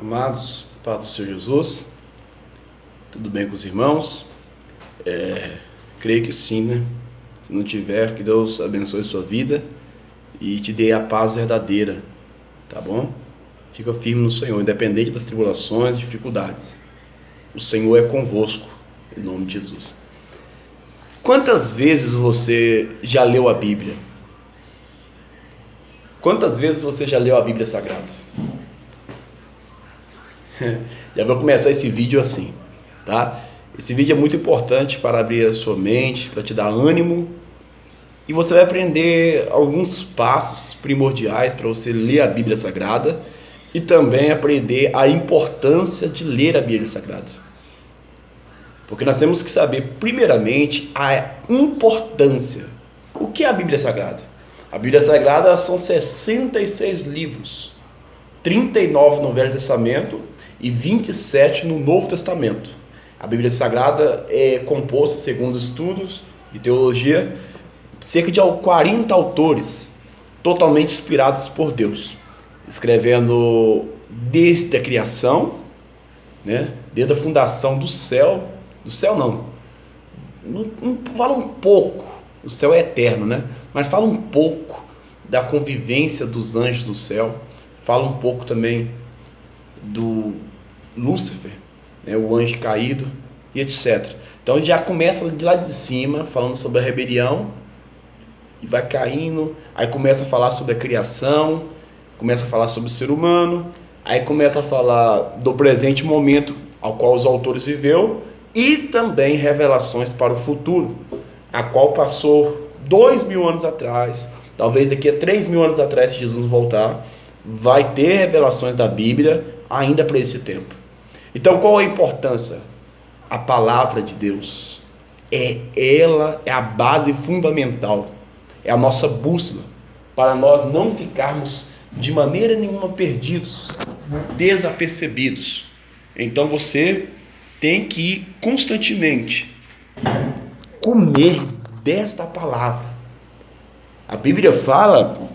Amados, paz do Senhor Jesus, tudo bem com os irmãos? Creio que sim, né? Se não tiver, que Deus abençoe sua vida e te dê a paz verdadeira, tá bom? Fica firme no Senhor, independente das tribulações e dificuldades. O Senhor é convosco, em nome de Jesus. Quantas vezes você já leu a Bíblia? Quantas vezes você já leu a Bíblia Sagrada? Já vou começar esse vídeo assim, tá? Esse vídeo é muito importante para abrir a sua mente, para te dar ânimo, e você vai aprender alguns passos primordiais para você ler a Bíblia Sagrada e também aprender a importância de ler a Bíblia Sagrada. Porque nós temos que saber, primeiramente, a importância. O que é a Bíblia Sagrada? A Bíblia Sagrada são 66 livros, 39 no Velho Testamento e 27 no Novo Testamento. A Bíblia Sagrada é composta, segundo estudos de teologia, cerca de 40 autores totalmente inspirados por Deus, escrevendo desde a criação, né, desde a fundação do céu não fala um pouco, o céu é eterno, né, mas fala um pouco da convivência dos anjos do céu, fala um pouco também do Lúcifer, né, o anjo caído e etc. Então ele já começa de lá de cima, falando sobre a rebelião, e vai caindo, aí começa a falar sobre a criação, começa a falar sobre o ser humano, aí começa a falar do presente momento ao qual os autores viveu, e também revelações para o futuro, a qual passou 2000 anos atrás, talvez daqui a 3000 anos atrás, se Jesus voltar, vai ter revelações da Bíblia ainda para esse tempo. Então, qual é a importância? A palavra de Deus. Ela é a base fundamental, é a nossa bússola, para nós não ficarmos de maneira nenhuma perdidos, desapercebidos. Então você tem que constantemente comer desta palavra. A Bíblia fala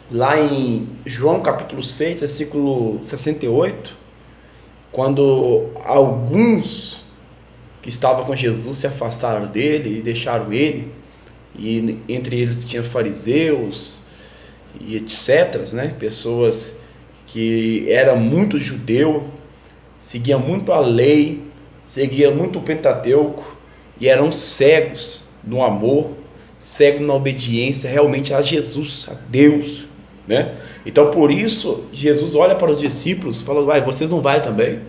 lá em João capítulo 6, versículo 68, quando alguns que estavam com Jesus se afastaram dele e deixaram ele, e entre eles tinha fariseus e etc, né? Pessoas que eram muito judeu, seguiam muito a lei, seguiam muito o Pentateuco e eram cegos no amor, cegos na obediência realmente a Jesus, a Deus, né? Então por isso Jesus olha para os discípulos e fala: vocês não vão também?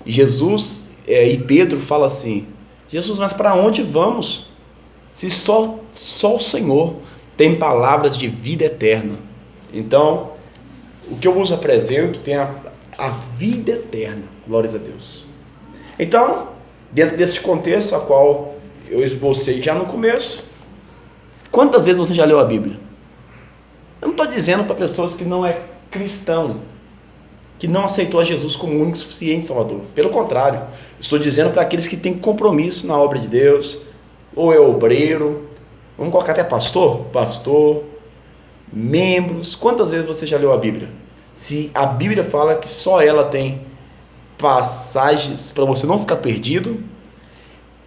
E Jesus e Pedro fala assim: Jesus, mas para onde vamos? Se só o Senhor tem palavras de vida eterna. Então o que eu vos apresento tem a vida eterna, glórias a Deus. Então, dentro desse contexto a qual eu esbocei já no começo, quantas vezes você já leu a Bíblia? Eu não estou dizendo para pessoas que não é cristão, que não aceitou a Jesus como único e suficiente Salvador. Pelo contrário, estou dizendo para aqueles que têm compromisso na obra de Deus, ou é obreiro, vamos colocar até pastor, membros. Quantas vezes você já leu a Bíblia? Se a Bíblia fala que só ela tem passagens para você não ficar perdido,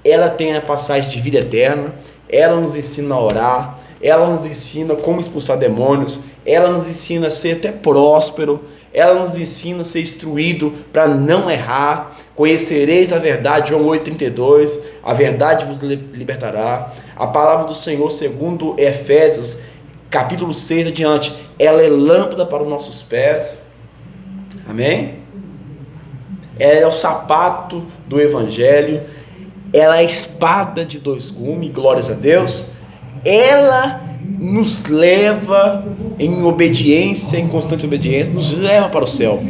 ela tem a passagem de vida eterna, ela nos ensina a orar, ela nos ensina como expulsar demônios, ela nos ensina a ser até próspero, ela nos ensina a ser instruído para não errar. Conhecereis a verdade, João 8,32, a verdade vos libertará. A palavra do Senhor, segundo Efésios, capítulo 6 adiante, ela é lâmpada para os nossos pés, amém? Ela é o sapato do Evangelho, ela é a espada de dois gumes, glórias a Deus. Ela nos leva em obediência, em constante obediência, nos leva para o céu.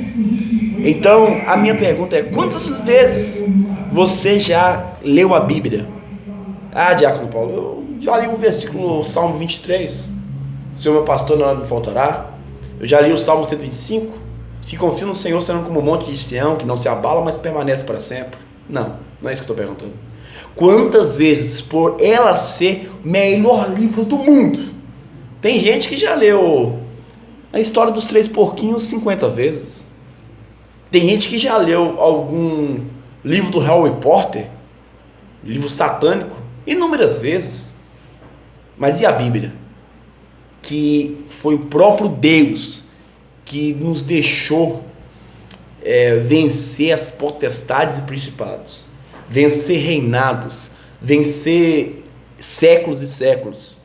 Então, a minha pergunta é: quantas vezes você já leu a Bíblia? Diácono Paulo, eu já li o versículo Salmo 23, Senhor meu pastor, nada me faltará. Eu já li o Salmo 125, se confia no Senhor, serão como um monte de Sião, que não se abala, mas permanece para sempre. Não é isso que eu estou perguntando. Quantas vezes, por ela ser o melhor livro do mundo, tem gente que já leu a história dos 3 porquinhos 50 vezes. Tem gente que já leu algum livro do Harry Potter, livro satânico, inúmeras vezes. Mas e a Bíblia? Que foi o próprio Deus que nos deixou vencer as potestades e principados, vencer reinados, vencer séculos e séculos.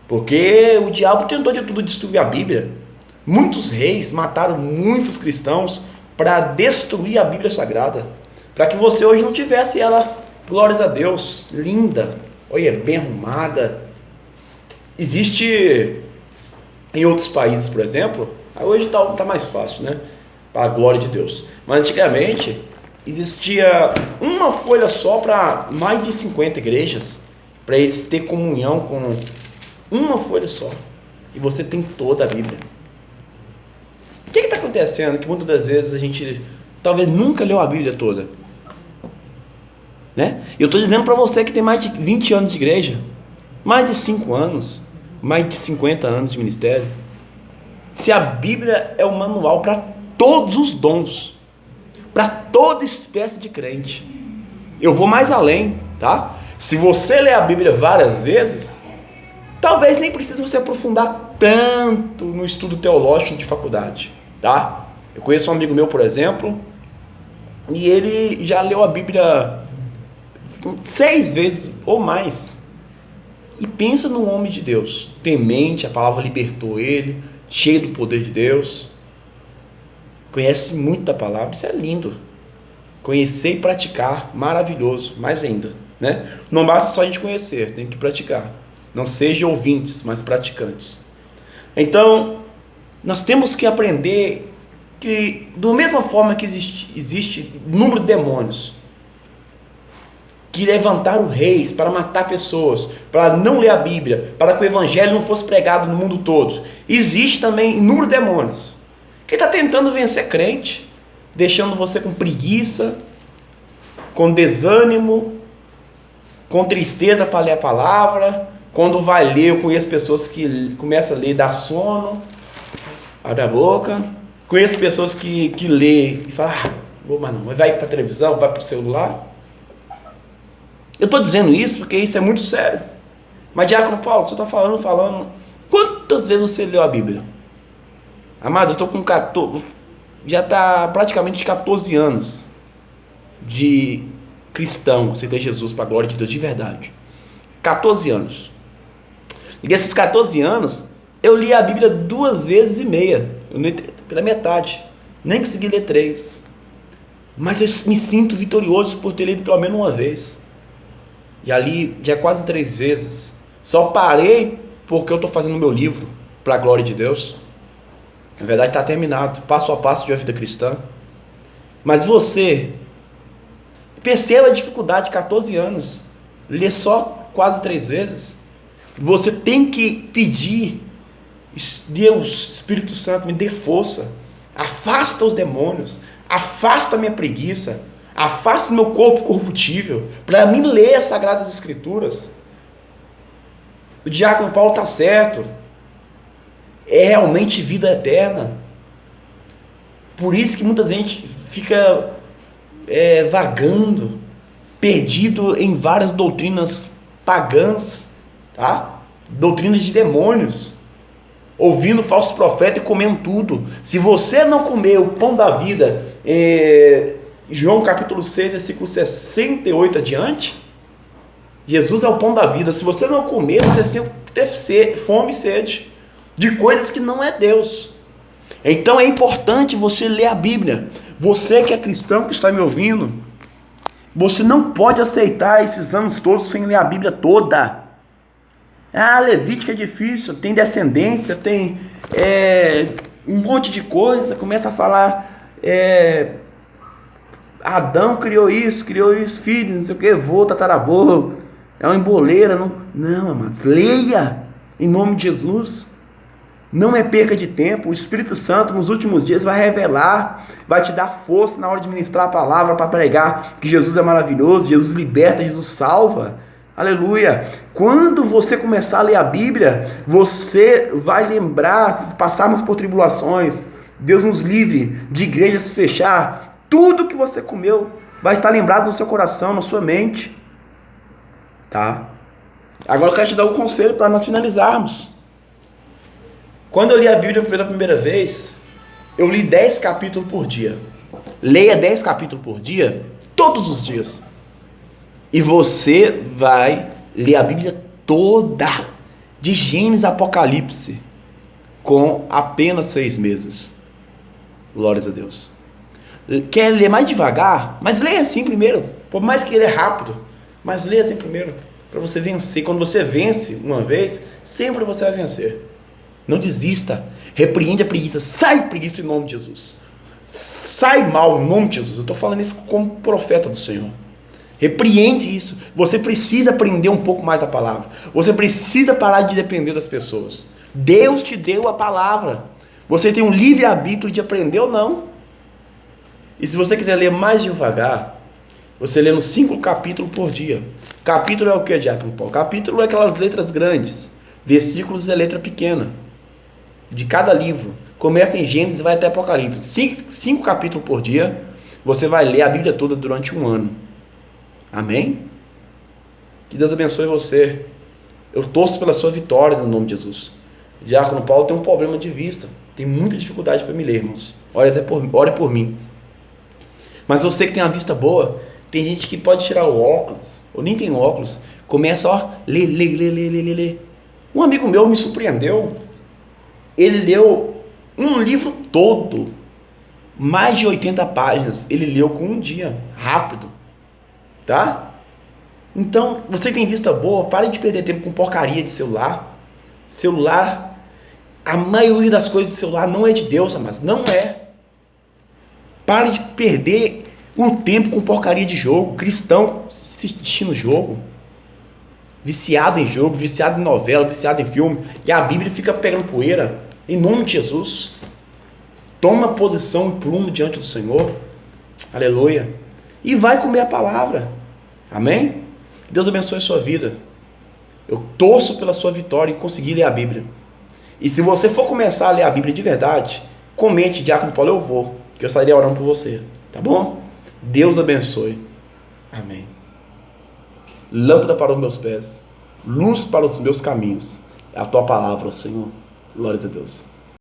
Porque o diabo tentou de tudo destruir a Bíblia. Muitos reis mataram muitos cristãos para destruir a Bíblia Sagrada, para que você hoje não tivesse ela, glórias a Deus, linda, olha, bem arrumada. Existe em outros países, por exemplo, hoje tá mais fácil, né? Para a glória de Deus. Mas antigamente existia uma folha só para mais de 50 igrejas, para eles ter comunhão com uma folha só. E você tem toda a Bíblia. O que está acontecendo? Que muitas das vezes a gente talvez nunca leu a Bíblia toda, né? Eu estou dizendo para você que tem mais de 20 anos de igreja, mais de 5 anos, mais de 50 anos de ministério. Se a Bíblia é o manual para todos os dons, para toda espécie de crente. Eu vou mais além, tá? Se você ler a Bíblia várias vezes, talvez nem precise você aprofundar tanto no estudo teológico de faculdade, tá? Eu conheço um amigo meu, por exemplo, e ele já leu a Bíblia 6 vezes ou mais. E pensa num homem de Deus, temente, a palavra libertou ele, cheio do poder de Deus. Conhece muito da palavra, isso é lindo. Conhecer e praticar, maravilhoso, mais ainda, né? Não basta só a gente conhecer, tem que praticar. Não seja ouvintes, mas praticantes. Então, nós temos que aprender que, da mesma forma que existe inúmeros demônios que levantaram reis para matar pessoas, para não ler a Bíblia, para que o evangelho não fosse pregado no mundo todo, existe também inúmeros demônios que está tentando vencer crente, deixando você com preguiça, com desânimo, com tristeza para ler a palavra. Quando vai ler, eu conheço pessoas que começam a ler e dá sono, abre a boca. Conheço pessoas que lê e falam, vou mais não, vai para a televisão, vai para o celular. Eu estou dizendo isso porque isso é muito sério. Mas, Diácono Paulo, você está falando. Quantas vezes você leu a Bíblia? Amado, eu estou com 14, já está praticamente 14 anos de cristão, aceitei Jesus para a glória de Deus de verdade. 14 anos. E desses 14 anos, eu li a Bíblia 2 vezes e meia. Eu li pela metade. Nem consegui ler 3. Mas eu me sinto vitorioso por ter lido pelo menos uma vez. E ali já quase 3 vezes. Só parei porque eu estou fazendo o meu livro para a glória de Deus. Na verdade está terminado, passo a passo de uma vida cristã. Mas você perceba a dificuldade de 14 anos, ler só quase 3 vezes. Você tem que pedir, Deus, Espírito Santo, me dê força, afasta os demônios, afasta a minha preguiça, afasta o meu corpo corruptível, para mim ler as Sagradas Escrituras. O Diácono Paulo está certo, é realmente vida eterna. Por isso que muita gente fica vagando, perdido em várias doutrinas pagãs, tá? Doutrinas de demônios, ouvindo falsos profetas e comendo tudo. Se você não comer o pão da vida, João capítulo 6, versículo 68 adiante, Jesus é o pão da vida. Se você não comer, você deve fome e sede de coisas que não é Deus. Então é importante você ler a Bíblia. Você que é cristão, que está me ouvindo, você não pode aceitar esses anos todos sem ler a Bíblia toda. Levítico é difícil, tem descendência, tem um monte de coisa, começa a falar, Adão criou isso, filho, não sei o que, vô, tataravô, é uma emboleira. Não, amados, leia em nome de Jesus. Não é perca de tempo. O Espírito Santo nos últimos dias vai revelar, vai te dar força na hora de ministrar a palavra para pregar que Jesus é maravilhoso, Jesus liberta, Jesus salva. Aleluia. Quando você começar a ler a Bíblia, você vai lembrar, se passarmos por tribulações, Deus nos livre de igreja se fechar. Tudo que você comeu vai estar lembrado no seu coração, na sua mente. Tá? Agora eu quero te dar um conselho para nós finalizarmos. Quando eu li a Bíblia pela primeira vez, eu li 10 capítulos por dia. Leia 10 capítulos por dia, todos os dias. E você vai ler a Bíblia toda, de Gênesis a Apocalipse, com apenas 6 meses. Glórias a Deus. Quer ler mais devagar? Mas leia assim primeiro. Por mais que ele é rápido, mas leia assim primeiro, para você vencer. Quando você vence uma vez, sempre você vai vencer. Não desista. Repreende a preguiça. Sai preguiça em nome de Jesus. Sai mal em nome de Jesus. Eu estou falando isso como profeta do Senhor. Repreende isso. Você precisa aprender um pouco mais a palavra. Você precisa parar de depender das pessoas. Deus te deu a palavra. Você tem um livre-arbítrio de aprender ou não. E se você quiser ler mais devagar, você lê nos 5 capítulos por dia. Capítulo é o que, Diácono Paulo? Capítulo é aquelas letras grandes. Versículos é letra pequena. De cada livro. Começa em Gênesis e vai até Apocalipse. 5 capítulos por dia. Você vai ler a Bíblia toda durante um ano. Amém? Que Deus abençoe você. Eu torço pela sua vitória no nome de Jesus. O Diácono Paulo tem um problema de vista. Tem muita dificuldade para me ler, irmãos. Ore por mim. Mas você que tem uma vista boa, tem gente que pode tirar o óculos, ou nem tem óculos, começa a ler. Um amigo meu me surpreendeu. Ele leu um livro todo, mais de 80 páginas. Ele leu com um dia, rápido. Tá? Então, você tem vista boa, pare de perder tempo com porcaria de celular. Celular, a maioria das coisas de celular não é de Deus, mas não é. Pare de perder o tempo com porcaria de jogo. Cristão assistindo jogo, viciado em jogo, viciado em novela, viciado em filme, e a Bíblia fica pegando poeira. Em nome de Jesus, toma posição e plumo diante do Senhor. Aleluia. E vai comer a palavra. Amém? Que Deus abençoe a sua vida. Eu torço pela sua vitória em conseguir ler a Bíblia. E se você for começar a ler a Bíblia de verdade, comente, Diácono Paulo, eu vou, que eu estarei orando por você. Tá bom? Deus abençoe. Amém. Lâmpada para os meus pés, luz para os meus caminhos. É a tua palavra, Senhor. Glórias a Deus.